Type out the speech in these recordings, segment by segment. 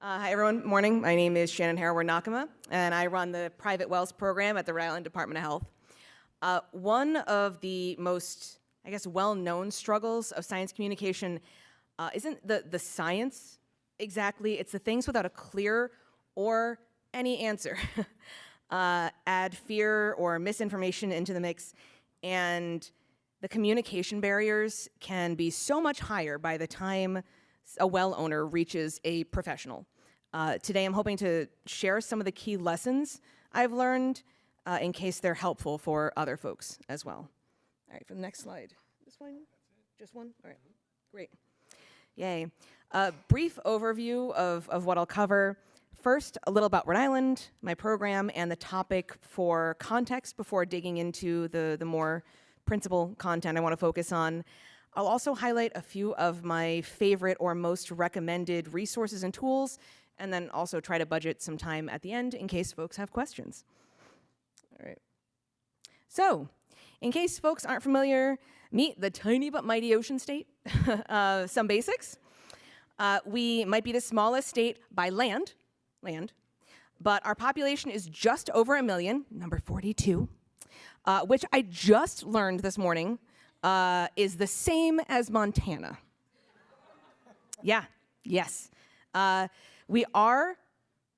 Hi, everyone. Morning. My name is Shannon Harrower-Nakama, and I run the private wells program at the Rhode Island Department of Health. One of the most, well-known struggles of science communication isn't the science exactly. It's the things without a clear or any answer. Add fear or misinformation into the mix, and the communication barriers can be so much higher by the time a well owner reaches a professional. Today I'm hoping to share some of the key lessons I've learned in case they're helpful for other folks as well. All right, for the next slide. This one? Just one? All right, great. Yay. Brief overview of what I'll cover. First, a little about Rhode Island, my program, and the topic for context before digging into the more principal content I want to focus on. I'll also highlight a few of my favorite or most recommended resources and tools, and then also try to budget some time at the end in case folks have questions. All right. So, in case folks aren't familiar, meet the tiny but mighty ocean state. Some basics. We might be the smallest state by land, but our population is just over 1 million, number 42, which I just learned this morning is the same as Montana. Yes. We are,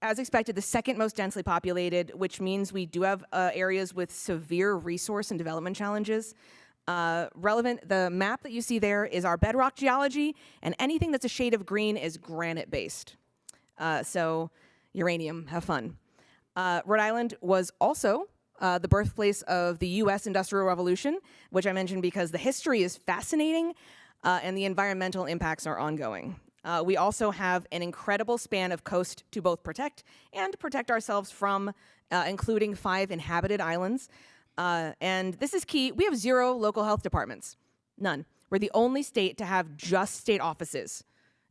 as expected, the second most densely populated, which means we do have areas with severe resource and development challenges. Relevant, the map that you see there is our bedrock geology, and anything that's a shade of green is granite-based. So, uranium, have fun. Rhode Island was also the birthplace of the U.S. Industrial Revolution, which I mentioned because the history is fascinating and the environmental impacts are ongoing. We also have an incredible span of coast to both protect and protect ourselves from, including 5 inhabited islands. And this is key. We have 0 local health departments. None. We're the only state to have just state offices.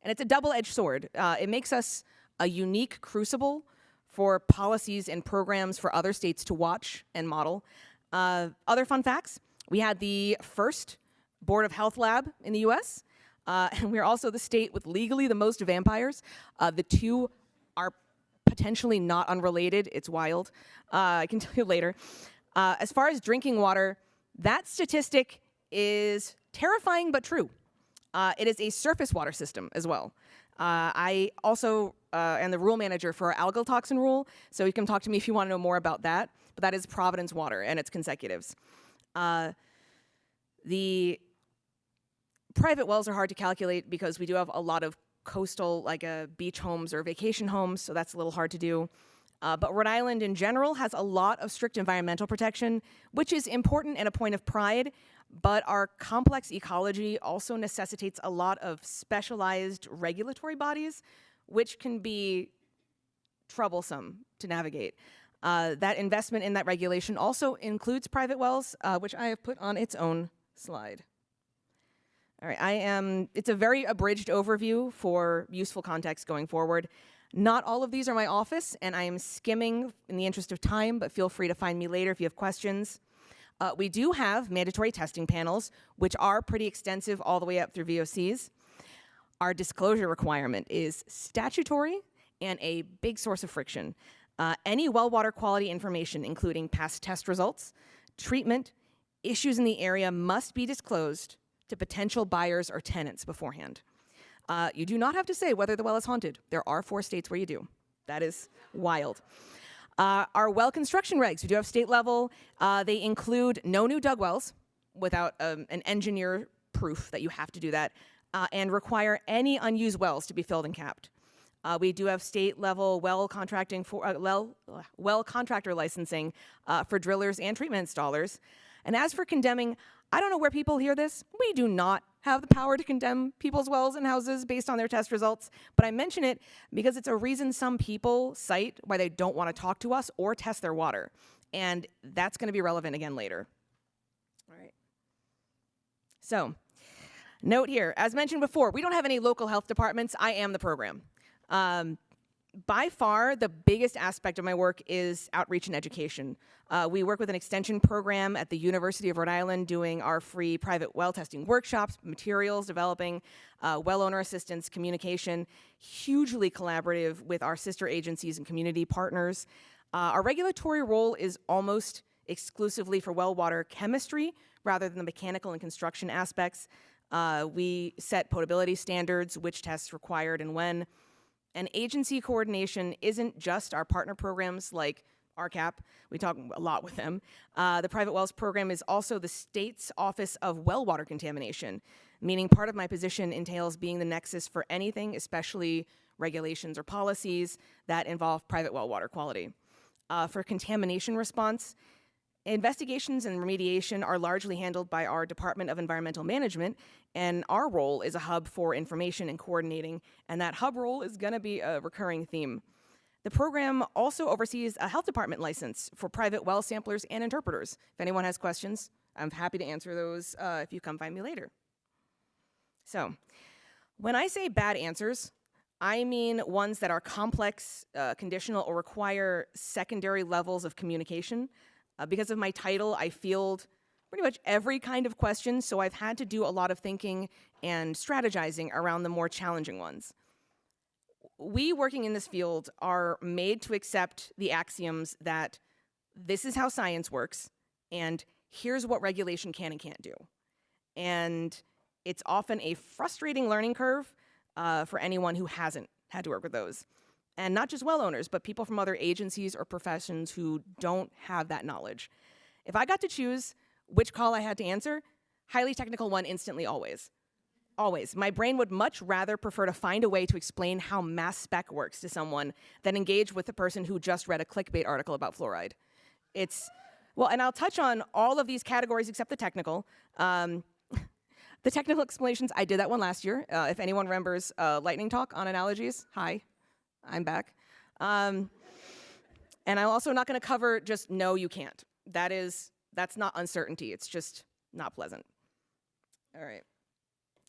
And it's a double-edged sword. It makes us a unique crucible for policies and programs for other states to watch and model. Other fun facts, we had the first Board of Health lab in the US, and we're also the state with legally the most vampires. The two are potentially not unrelated. It's wild. I can tell you later. As far as drinking water, that statistic is terrifying but true. It is a surface water system as well. I also am the rule manager for our algal toxin rule, so you can talk to me if you want to know more about that, but that is Providence water and its consecutives. The private wells are hard to calculate because we do have a lot of coastal, like beach homes or vacation homes, so that's a little hard to do. But Rhode Island in general has a lot of strict environmental protection, which is important and a point of pride, but our complex ecology also necessitates a lot of specialized regulatory bodies, which can be troublesome to navigate. That investment in that regulation also includes private wells, which I have put on its own slide. All right, it's a very abridged overview for useful context going forward. Not all of these are my office, and I am skimming in the interest of time, but feel free to find me later if you have questions. We do have mandatory testing panels, which are pretty extensive all the way up through VOCs. Our disclosure requirement is statutory and a big source of friction. Any well water quality information, including past test results, treatment, issues in the area must be disclosed to potential buyers or tenants beforehand. You do not have to say whether the well is haunted. There are 4 states where you do. That is wild. Our well construction regs, we do have state level. They include no new dug wells without an engineer proof that you have to do that, and require any unused wells to be filled and capped. We do have state level well contracting for well contractor licensing for drillers and treatment installers. And as for condemning, I don't know where people hear this. We do not have the power to condemn people's wells and houses based on their test results, but I mention it because it's a reason some people cite why they don't want to talk to us or test their water, and that's going to be relevant again later. All right. So, note here, as mentioned before, we don't have any local health departments. I am the program. By far, the biggest aspect of my work is outreach and education. We work with an extension program at the University of Rhode Island doing our free private well testing workshops, materials developing, well owner assistance, communication, hugely collaborative with our sister agencies and community partners. Our regulatory role is almost exclusively for well water chemistry rather than the mechanical and construction aspects. We set potability standards, which tests required and when. And agency coordination isn't just our partner programs like RCAP. We talk a lot with them. The Private Wells Program is also the state's Office of Well Water Contamination, meaning part of my position entails being the nexus for anything, especially regulations or policies that involve private well water quality. For contamination response, investigations and remediation are largely handled by our Department of Environmental Management, and our role is a hub for information and coordinating, and that hub role is going to be a recurring theme. The program also oversees a health department license for private well samplers and interpreters. If anyone has questions, I'm happy to answer those if you come find me later. So, when I say bad answers, I mean ones that are complex, conditional, or require secondary levels of communication. Because of my title, I field pretty much every kind of question, so I've had to do a lot of thinking and strategizing around the more challenging ones. We working in this field are made to accept the axioms that this is how science works, and here's what regulation can and can't do. And it's often a frustrating learning curve for anyone who hasn't had to work with those. And not just well owners, but people from other agencies or professions who don't have that knowledge. If I got to choose which call I had to answer, highly technical one instantly, always. Always. My brain would much rather prefer to find a way to explain how mass spec works to someone than engage with the person who just read a clickbait article about fluoride. Well, and I'll touch on all of these categories except the technical. The technical explanations, I did that one last year. If anyone remembers lightning talk on analogies, hi. I'm back. And I'm also not going to cover just no, you can't. That's not uncertainty. It's just not pleasant. All right.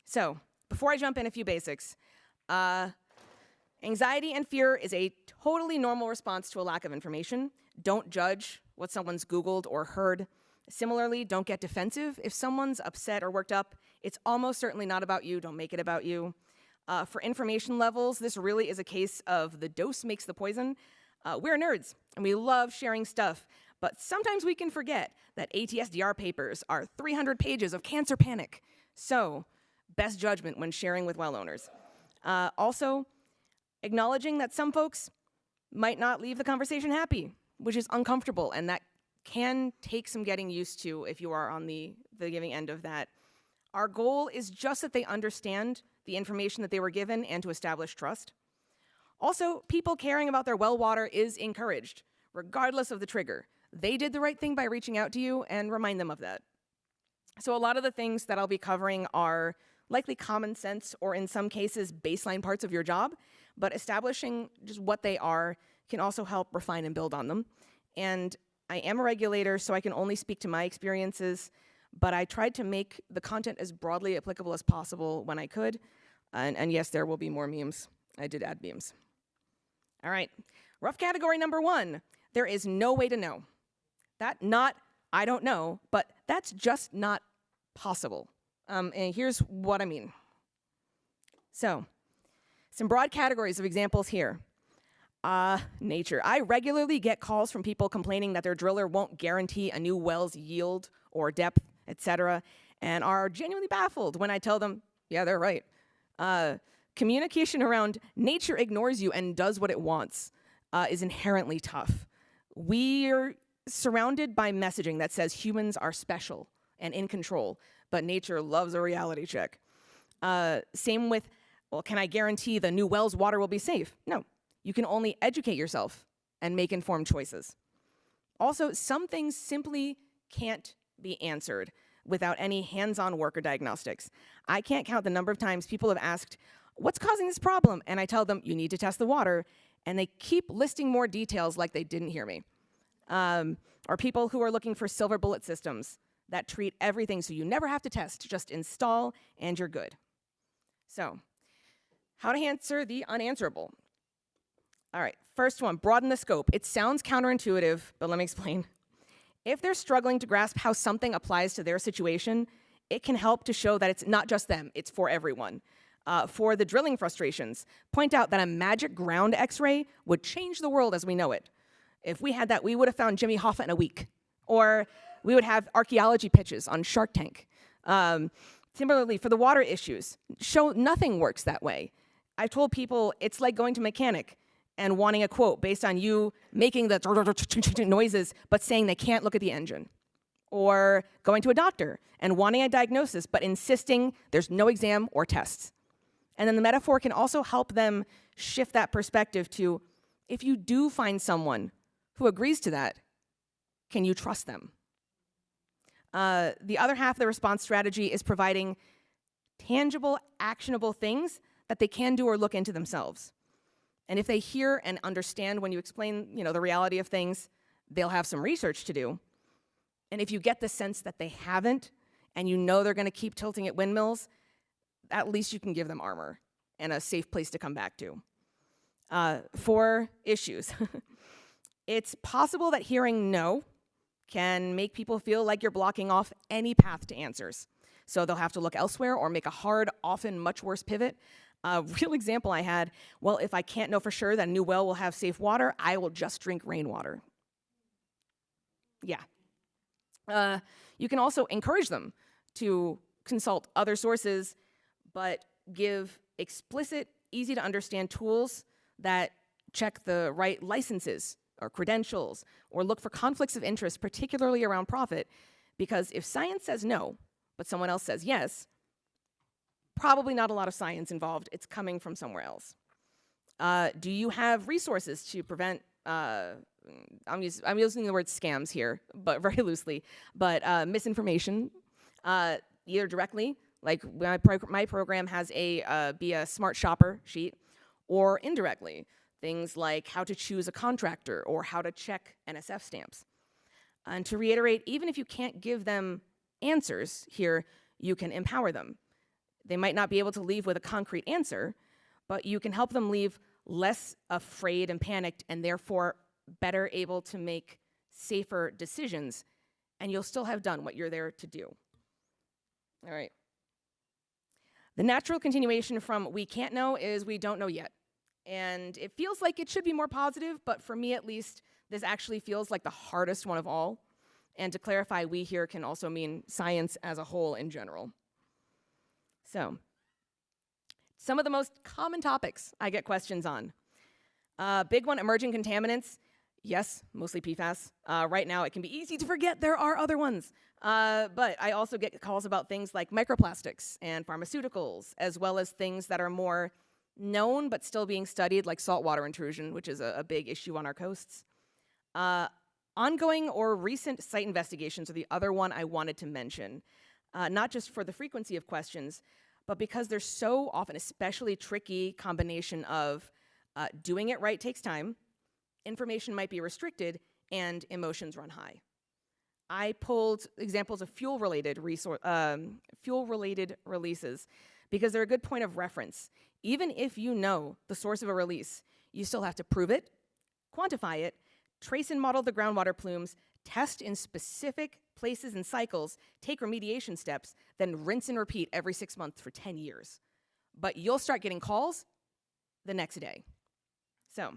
So before I jump in, a few basics. Anxiety and fear is a totally normal response to a lack of information. Don't judge what someone's Googled or heard. Similarly, don't get defensive. If someone's upset or worked up, it's almost certainly not about you. Don't make it about you. For information levels, this really is a case of the dose makes the poison. We're nerds, and we love sharing stuff, but sometimes we can forget that ATSDR papers are 300 pages of cancer panic. So, best judgment when sharing with well owners. Also, acknowledging that some folks might not leave the conversation happy, which is uncomfortable, and that can take some getting used to if you are on the giving end of that. Our goal is just that they understand the information that they were given and to establish trust. Also, people caring about their well water is encouraged, regardless of the trigger. They did the right thing by reaching out to you, and remind them of that. So a lot of the things that I'll be covering are likely common sense or in some cases baseline parts of your job, but establishing just what they are can also help refine and build on them. And I am a regulator, so I can only speak to my experiences, but I tried to make the content as broadly applicable as possible when I could. And yes, there will be more memes. I did add memes. All right, rough category number 1. There is no way to know. I don't know, but that's just not possible. And here's what I mean. So, some broad categories of examples here. Nature. I regularly get calls from people complaining that their driller won't guarantee a new well's yield or depth, etc., and are genuinely baffled when I tell them, yeah, they're right. Communication around nature ignores you and does what it wants is inherently tough. We're surrounded by messaging that says humans are special and in control, but nature loves a reality check. Same with, well, can I guarantee the new well's water will be safe? No. You can only educate yourself and make informed choices. Also, some things simply can't be answered without any hands-on work or diagnostics. I can't count the number of times people have asked, what's causing this problem? And I tell them, you need to test the water, and they keep listing more details like they didn't hear me. Or people who are looking for silver bullet systems that treat everything so you never have to test, just install and you're good. So, how to answer the unanswerable. All right, first one, broaden the scope. It sounds counterintuitive, but let me explain. If they're struggling to grasp how something applies to their situation, it can help to show that it's not just them, it's for everyone. For the drilling frustrations, point out that a magic ground x-ray would change the world as we know it. If we had that, we would have found Jimmy Hoffa in a week. Or we would have archaeology pitches on Shark Tank. Similarly, for the water issues, show nothing works that way. I've told people it's like going to a mechanic and wanting a quote based on you making the noises but saying they can't look at the engine. Or going to a doctor and wanting a diagnosis but insisting there's no exam or tests. And then the metaphor can also help them shift that perspective to, if you do find someone who agrees to that, can you trust them? The other half of the response strategy is providing tangible, actionable things that they can do or look into themselves. And if they hear and understand when you explain, the reality of things, they'll have some research to do. And if you get the sense that they haven't, and they're going to keep tilting at windmills, at least you can give them armor and a safe place to come back to. For issues, it's possible that hearing no can make people feel like you're blocking off any path to answers. So they'll have to look elsewhere or make a hard, often much worse pivot. A real example I had, well, if I can't know for sure that a new well will have safe water, I will just drink rainwater. Yeah. You can also encourage them to consult other sources, but give explicit, easy to understand tools that check the right licenses or credentials, or look for conflicts of interest, particularly around profit, because if science says no, but someone else says yes, probably not a lot of science involved. It's coming from somewhere else. Do you have resources to prevent, I'm using the word scams here, but very loosely, but misinformation, either directly, like my program has be a smart shopper sheet, or indirectly, things like how to choose a contractor or how to check NSF stamps. And to reiterate, even if you can't give them answers here, you can empower them. They might not be able to leave with a concrete answer, but you can help them leave less afraid and panicked, and therefore better able to make safer decisions, and you'll still have done what you're there to do. All right. The natural continuation from we can't know is we don't know yet. And it feels like it should be more positive, but for me at least, this actually feels like the hardest one of all. And to clarify, we here can also mean science as a whole in general. So, some of the most common topics I get questions on. Big one, emerging contaminants. Yes, mostly PFAS. Right now, it can be easy to forget there are other ones. But I also get calls about things like microplastics and pharmaceuticals, as well as things that are more known but still being studied, like saltwater intrusion, which is a big issue on our coasts. Ongoing or recent site investigations are the other one I wanted to mention, not just for the frequency of questions, but because they're so often especially tricky combination of doing it right takes time, information might be restricted, and emotions run high. I pulled examples of fuel-related releases because they're a good point of reference. Even if you know the source of a release, you still have to prove it, quantify it, trace and model the groundwater plumes, test in specific places and cycles, take remediation steps, then rinse and repeat every 6 months for 10 years. But you'll start getting calls the next day. So,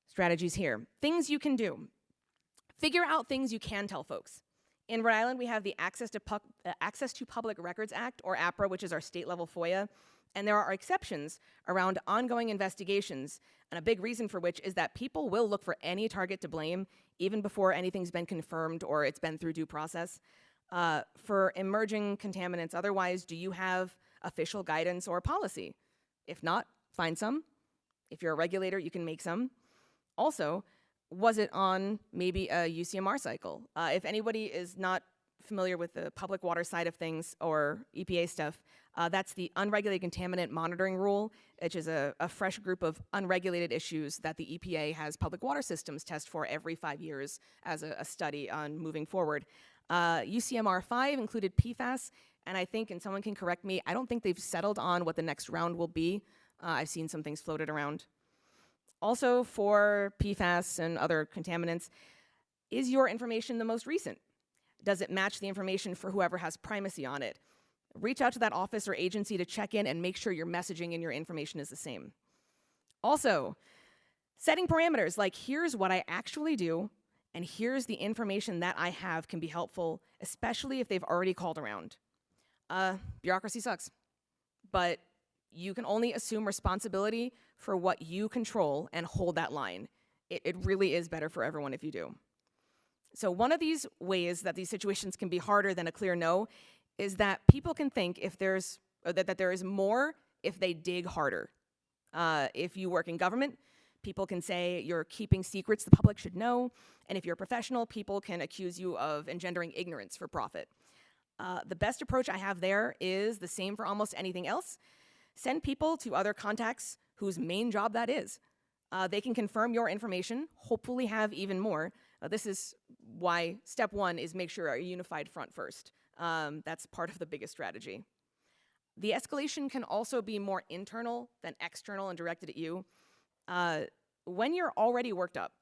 strategies here. Things you can do. Figure out things you can tell folks. In Rhode Island, we have the Access to Public Records Act, or APRA, which is our state-level FOIA, and there are exceptions around ongoing investigations, and a big reason for which is that people will look for any target to blame, even before anything's been confirmed or it's been through due process. For emerging contaminants, otherwise, do you have official guidance or policy? If not, find some. If you're a regulator, you can make some. Also, was it on maybe a UCMR cycle? If anybody is not familiar with the public water side of things or EPA stuff, that's the Unregulated Contaminant Monitoring Rule, which is a fresh group of unregulated issues that the EPA has public water systems test for every 5 years as a study on moving forward. UCMR 5 included PFAS, and I think, and someone can correct me, I don't think they've settled on what the next round will be, I've seen some things floated around. Also, for PFAS and other contaminants, is your information the most recent? Does it match the information for whoever has primacy on it? Reach out to that office or agency to check in and make sure your messaging and your information is the same. Also, setting parameters like here's what I actually do and here's the information that I have can be helpful, especially if they've already called around. Bureaucracy sucks, but you can only assume responsibility for what you control and hold that line. It really is better for everyone if you do. So one of these ways that these situations can be harder than a clear no is that people can think if there's that there is more if they dig harder. If you work in government, people can say you're keeping secrets the public should know, and if you're a professional, people can accuse you of engendering ignorance for profit. The best approach I have there is the same for almost anything else. Send people to other contacts whose main job that is. They can confirm your information, hopefully have even more. This is why step one is make sure a unified front first. That's part of the biggest strategy. The escalation can also be more internal than external and directed at you. When you're already worked up,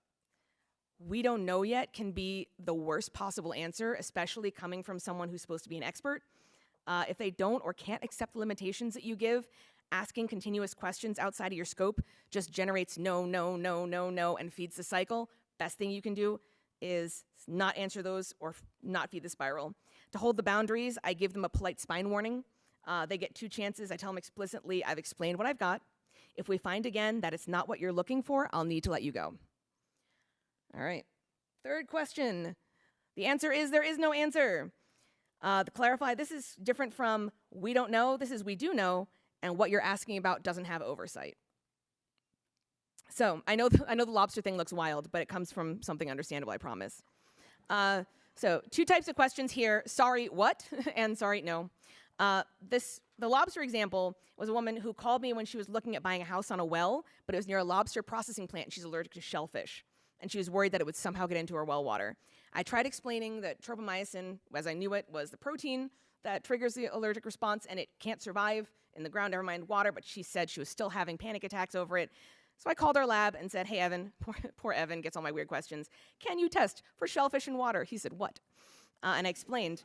we don't know yet can be the worst possible answer, especially coming from someone who's supposed to be an expert. If they don't or can't accept the limitations that you give, asking continuous questions outside of your scope just generates no, no, no, no, no, and feeds the cycle. Best thing you can do is not answer those or not feed the spiral. To hold the boundaries, I give them a polite spine warning. They get 2 chances. I tell them explicitly, I've explained what I've got. If we find again that it's not what you're looking for, I'll need to let you go. All right. Third question. The answer is there is no answer. To clarify, this is different from we don't know, this is we do know, and what you're asking about doesn't have oversight. So I know the lobster thing looks wild, but it comes from something understandable, I promise. So 2 types of questions here, sorry, what? And sorry, no. The lobster example was a woman who called me when she was looking at buying a house on a well, but it was near a lobster processing plant, and she's allergic to shellfish. And she was worried that it would somehow get into her well water. I tried explaining that tropomyosin, as I knew it, was the protein that triggers the allergic response, and it can't survive in the ground, never mind water, but she said she was still having panic attacks over it. So I called our lab and said, hey, Evan, poor Evan gets all my weird questions. Can you test for shellfish in water? He said, what? And I explained.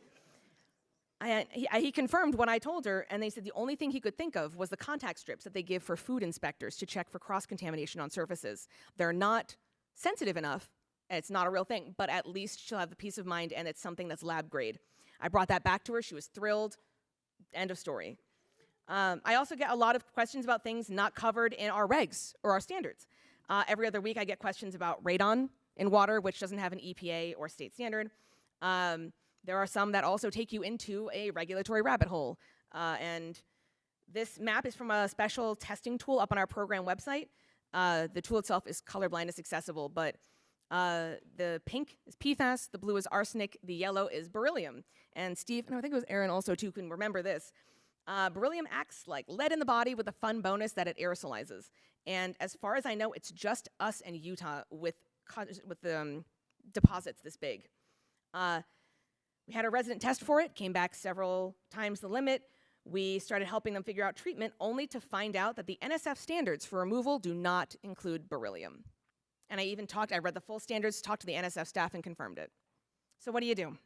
He confirmed what I told her, and they said the only thing he could think of was the contact strips that they give for food inspectors to check for cross-contamination on surfaces. They're not sensitive enough, and it's not a real thing, but at least she'll have the peace of mind, and it's something that's lab grade. I brought that back to her. She was thrilled. End of story. I also get a lot of questions about things not covered in our regs or our standards. Every other week, I get questions about radon in water, which doesn't have an EPA or state standard. There are some that also take you into a regulatory rabbit hole. And this map is from a special testing tool up on our program website. The tool itself is color blindness accessible, but the pink is PFAS, the blue is arsenic, the yellow is beryllium. And Steve, and I think it was Aaron also too, can remember this. Beryllium acts like lead in the body with a fun bonus that it aerosolizes. And as far as I know, it's just us and Utah with deposits this big. We had a resident test for it, came back several times the limit. We started helping them figure out treatment, only to find out that the NSF standards for removal do not include beryllium. And I read the full standards, talked to the NSF staff, and confirmed it. So what do you do?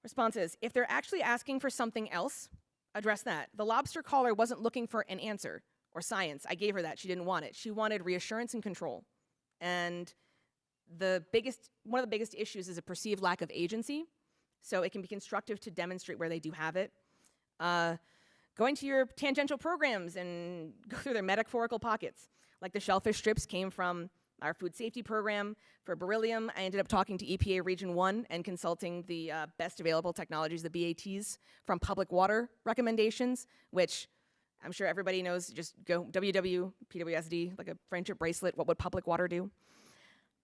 Response is, if they're actually asking for something else, address that. The lobster caller wasn't looking for an answer or science. I gave her that. She didn't want it. She wanted reassurance and control. And one of the biggest issues is a perceived lack of agency. So it can be constructive to demonstrate where they do have it. Going to your tangential programs and go through their metaphorical pockets. Like the shellfish strips came from our food safety program. For beryllium, I ended up talking to EPA Region 1 and consulting the best available technologies, the BATs, from public water recommendations, which I'm sure everybody knows. Just go PWSD, like a friendship bracelet. What would public water do?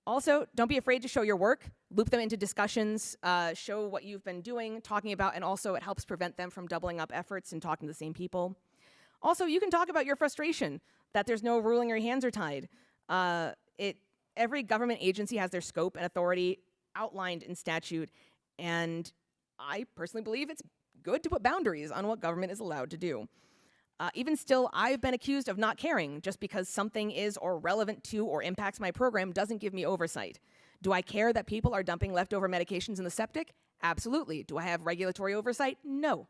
Also, don't be afraid to show your work. Loop them into discussions, show what you've been doing, talking about, and also it helps prevent them from doubling up efforts and talking to the same people. Also, you can talk about your frustration, that there's no ruling or your hands are tied. Every government agency has their scope and authority outlined in statute, and I personally believe it's good to put boundaries on what government is allowed to do. Even still, I've been accused of not caring. Just because something is or relevant to or impacts my program doesn't give me oversight. Do I care that people are dumping leftover medications in the septic? Absolutely. Do I have regulatory oversight? No.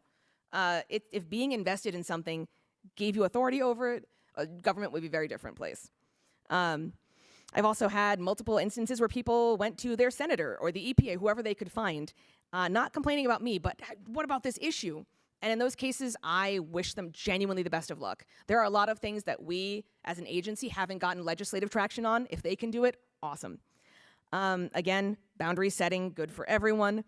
If being invested in something gave you authority over it, government would be a very different place. I've also had multiple instances where people went to their senator or the EPA, whoever they could find, not complaining about me, but what about this issue? And in those cases, I wish them genuinely the best of luck. There are a lot of things that we, as an agency, haven't gotten legislative traction on. If they can do it, awesome. Again, boundary setting, good for everyone.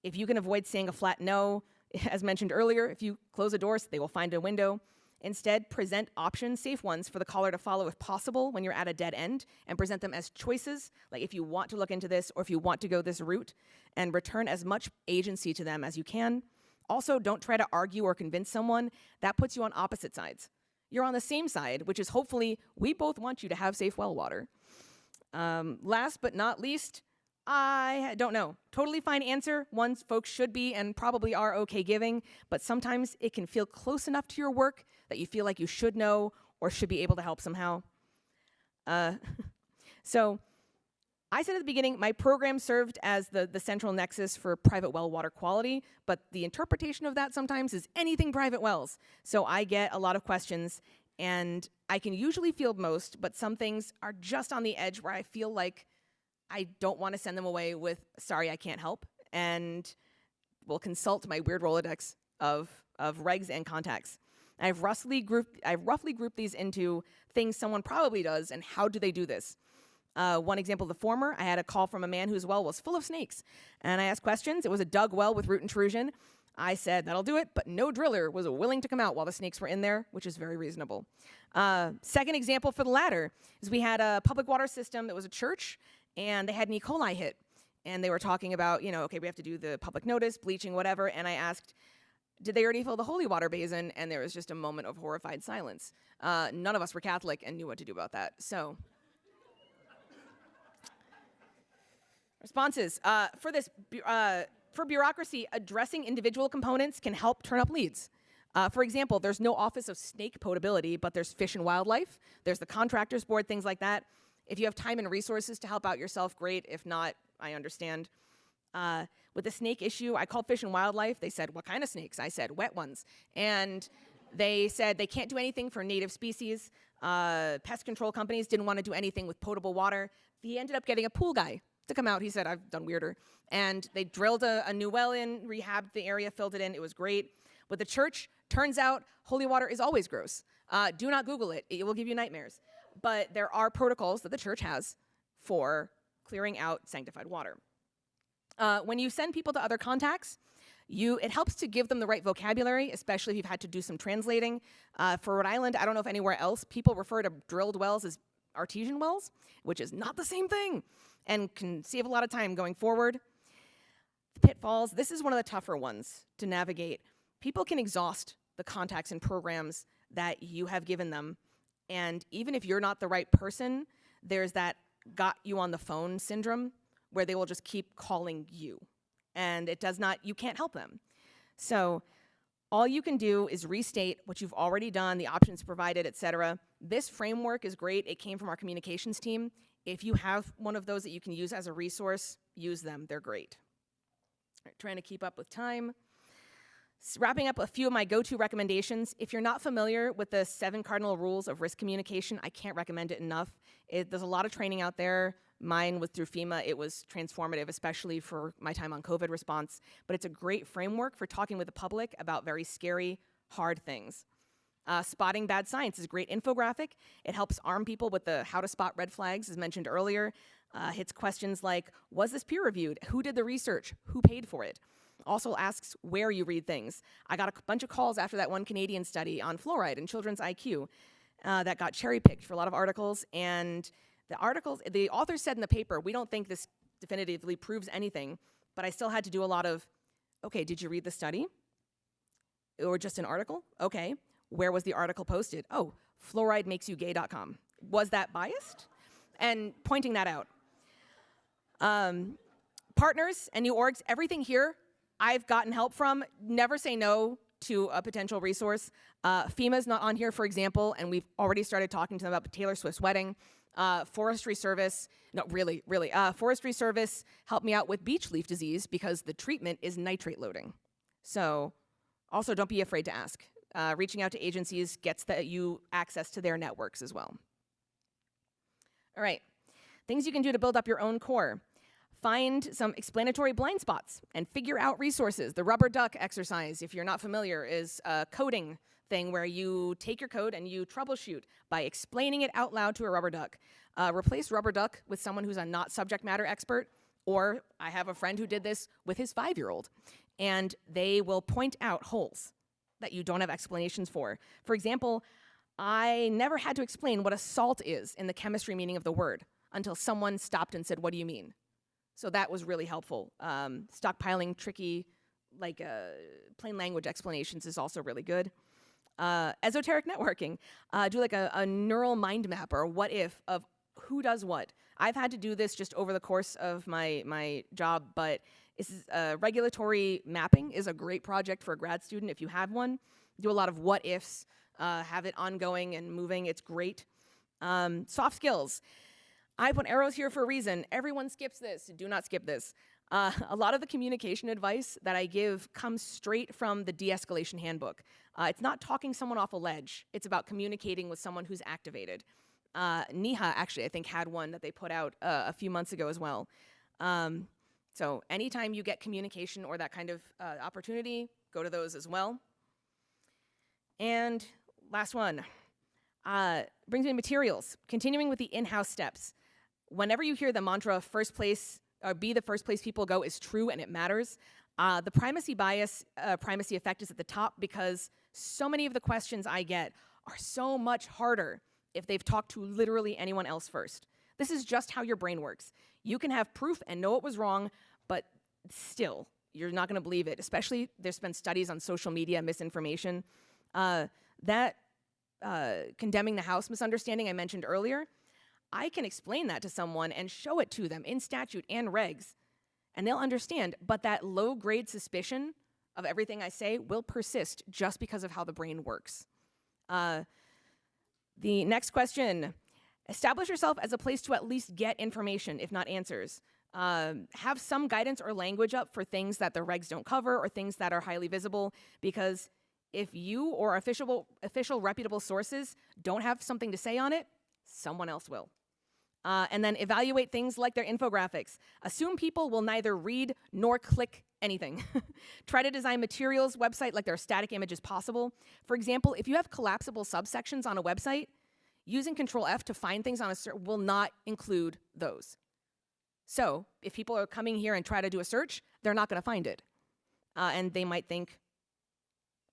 If you can avoid saying a flat no, as mentioned earlier, if you close a door, they will find a window. Instead, present options, safe ones, for the caller to follow if possible when you're at a dead end, and present them as choices, like if you want to look into this or if you want to go this route, and return as much agency to them as you can. Also, don't try to argue or convince someone. That puts you on opposite sides. You're on the same side, which is hopefully we both want you to have safe well water. Last but not least, I don't know. Totally fine answer. Ones folks should be and probably are okay giving, but sometimes it can feel close enough to your work that you feel like you should know or should be able to help somehow. So I said at the beginning, my program served as the central nexus for private well water quality, but the interpretation of that sometimes is anything private wells. So I get a lot of questions, and I can usually field most, but some things are just on the edge where I feel like I don't want to send them away with, sorry, I can't help, and will consult my weird Rolodex of regs and contacts. I've roughly grouped these into things someone probably does and how do they do this. One example of the former, I had a call from a man whose well was full of snakes, and I asked questions. It was a dug well with root intrusion. I said, that'll do it, but no driller was willing to come out while the snakes were in there, which is very reasonable. Second example for the latter is we had a public water system that was a church, and they had an E. coli hit. And they were talking about, okay, we have to do the public notice, bleaching, whatever, and I asked, did they already fill the holy water basin? And there was just a moment of horrified silence. None of us were Catholic and knew what to do about that, so. Responses. For bureaucracy, addressing individual components can help turn up leads. For example, there's no Office of Snake Potability, but there's Fish and Wildlife. There's the Contractors Board, things like that. If you have time and resources to help out yourself, great. If not, I understand. With the snake issue, I called Fish and Wildlife. They said, what kind of snakes? I said, wet ones. And they said they can't do anything for native species. Pest control companies didn't want to do anything with potable water. He ended up getting a pool guy to come out. He said, I've done weirder. And they drilled a new well in, rehabbed the area, filled it in. It was great. With the church, turns out holy water is always gross. Do not Google it. It will give you nightmares. But there are protocols that the church has for clearing out sanctified water. When you send people to other contacts, it helps to give them the right vocabulary, especially if you've had to do some translating. For Rhode Island, I don't know if anywhere else, people refer to drilled wells as artesian wells, which is not the same thing, and can save a lot of time going forward. The pitfalls, this is one of the tougher ones to navigate. People can exhaust the contacts and programs that you have given them, and even if you're not the right person, there's that got you on the phone syndrome where they will just keep calling you, and you can't help them. So all you can do is restate what you've already done, the options provided, etc. This framework is great. It came from our communications team. If you have one of those that you can use as a resource, use them. They're great. Trying to keep up with time. Wrapping up a few of my go-to recommendations. If you're not familiar with the 7 cardinal rules of risk communication, I can't recommend it enough. There's a lot of training out there. Mine was through FEMA. It was transformative, especially for my time on COVID response. But it's a great framework for talking with the public about very scary, hard things. Spotting bad science is a great infographic. It helps arm people with the how to spot red flags, as mentioned earlier. Hits questions like, was this peer reviewed? Who did the research? Who paid for it? Also asks where you read things. I got a bunch of calls after that one Canadian study on fluoride and children's IQ that got cherry-picked for a lot of articles. And the authors said in the paper, we don't think this definitively proves anything, but I still had to do a lot of, okay, did you read the study? Or just an article? Okay. Where was the article posted? Oh, fluoridemakesyougay.com. Was that biased? And pointing that out. Partners and new orgs, everything here I've gotten help from. Never say no to a potential resource. FEMA's not on here, for example, and we've already started talking to them about Taylor Swift's wedding. Forestry Service, Forestry Service helped me out with beech leaf disease because the treatment is nitrate loading. So also don't be afraid to ask. Reaching out to agencies gets you access to their networks as well. All right, things you can do to build up your own core. Find some explanatory blind spots and figure out resources. The rubber duck exercise, if you're not familiar, is a coding thing where you take your code and you troubleshoot by explaining it out loud to a rubber duck. Replace rubber duck with someone who's a not subject matter expert, or I have a friend who did this with his 5-year-old, and they will point out holes that you don't have explanations for. For example, I never had to explain what a salt is in the chemistry meaning of the word until someone stopped and said, "What do you mean?" So that was really helpful. Stockpiling tricky, plain language explanations is also really good. Esoteric networking. Do like a neural mind map or a what if of who does what. I've had to do this just over the course of my job, but regulatory mapping is a great project for a grad student if you have one. Do a lot of what ifs, have it ongoing and moving. It's great. Soft skills. I put arrows here for a reason. Everyone skips this. Do not skip this. A lot of the communication advice that I give comes straight from the de-escalation handbook. It's not talking someone off a ledge. It's about communicating with someone who's activated. NEHA actually, I think, had one that they put out a few months ago as well. So anytime you get communication or that kind of opportunity, go to those as well. And last one, brings me materials. Continuing with the in-house steps. Whenever you hear the mantra first place, or be the first place people go is true and it matters, the primacy bias, primacy effect is at the top because so many of the questions I get are so much harder if they've talked to literally anyone else first. This is just how your brain works. You can have proof and know it was wrong, but still, you're not going to believe it. Especially, there's been studies on social media misinformation. That condemning the house misunderstanding I mentioned earlier, I can explain that to someone and show it to them in statute and regs, and they'll understand, but that low-grade suspicion of everything I say will persist just because of how the brain works. The next question, establish yourself as a place to at least get information, if not answers. Have some guidance or language up for things that the regs don't cover or things that are highly visible, because if you or official reputable sources don't have something to say on it, someone else will. And then evaluate things like their infographics. Assume people will neither read nor click anything. Try to design materials website like they're static image as possible. For example, if you have collapsible subsections on a website, using Control F to find things on a will not include those. So if people are coming here and try to do a search, they're not going to find it. And they might think,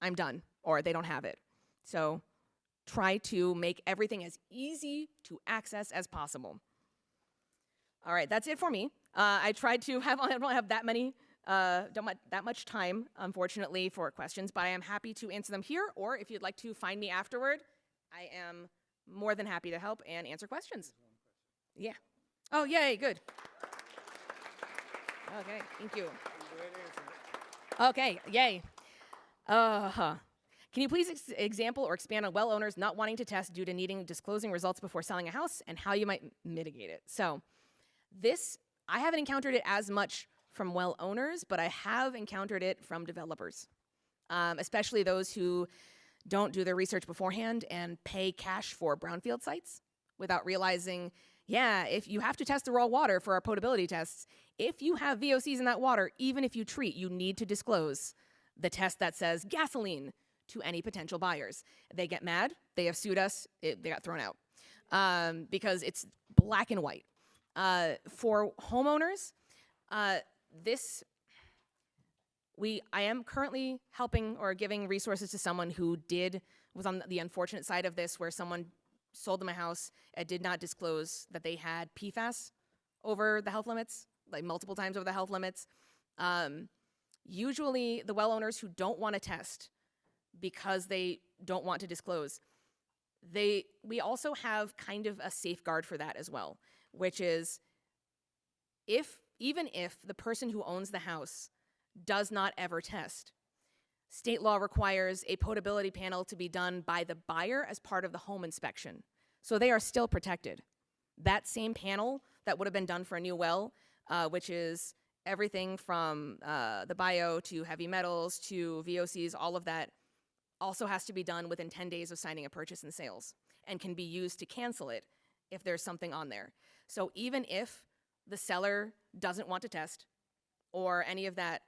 I'm done, or they don't have it. So try to make everything as easy to access as possible. All right, that's it for me. I tried to have, I don't have that much time, unfortunately, for questions, but I am happy to answer them here, or if you'd like to find me afterward, I am more than happy to help and answer questions. Yeah. Oh, yay, good. Okay, thank you. Okay, yay. Can you please example or expand on well owners not wanting to test due to needing disclosing results before selling a house and how you might mitigate it? So this, I haven't encountered it as much from well owners, but I have encountered it from developers, especially those who don't do their research beforehand and pay cash for brownfield sites without realizing, yeah, if you have to test the raw water for our potability tests, if you have VOCs in that water, even if you treat, you need to disclose the test that says gasoline to any potential buyers. They get mad, they have sued us, they got thrown out because it's black and white. For homeowners, I am currently helping or giving resources to someone who was on the unfortunate side of this, where someone sold them a house and did not disclose that they had PFAS over the health limits, like multiple times over the health limits. Usually the well owners who don't want to test because they don't want to disclose, we also have kind of a safeguard for that as well, which is even if the person who owns the house does not ever test, State law requires a potability panel to be done by the buyer as part of the home inspection. So they are still protected. That same panel that would have been done for a new well, which is everything from the bio to heavy metals to VOCs, all of that also has to be done within 10 days of signing a purchase and sales and can be used to cancel it if there's something on there. So even if the seller doesn't want to test or any of that,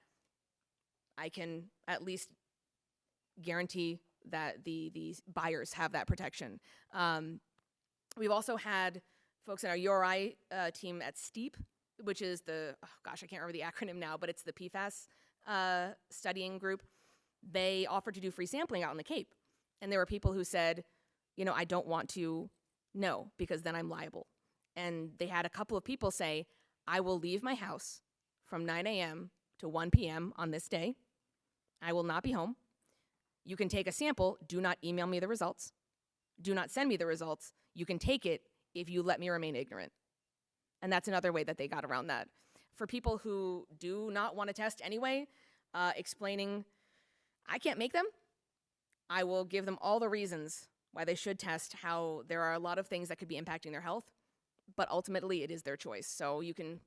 I can at least guarantee that the buyers have that protection. We've also had folks in our URI team at STEEP, which is the, oh gosh, I can't remember the acronym now, but it's the PFAS studying group. They offered to do free sampling out on the Cape. And there were people who said, you know, I don't want to know because then I'm liable. And they had a couple of people say, I will leave my house from 9 a.m. to 1 p.m. on this day. I will not be home. You can take a sample. Do not email me the results. Do not send me the results. You can take it if you let me remain ignorant. And that's another way that they got around that. For people who do not want to test anyway, explaining, I can't make them. I will give them all the reasons why they should test, how there are a lot of things that could be impacting their health, but ultimately it is their choice. So you can,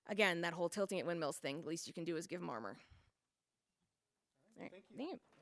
again, that whole tilting at windmills thing, the least you can do is give them armor. All right, thank you. Thank you.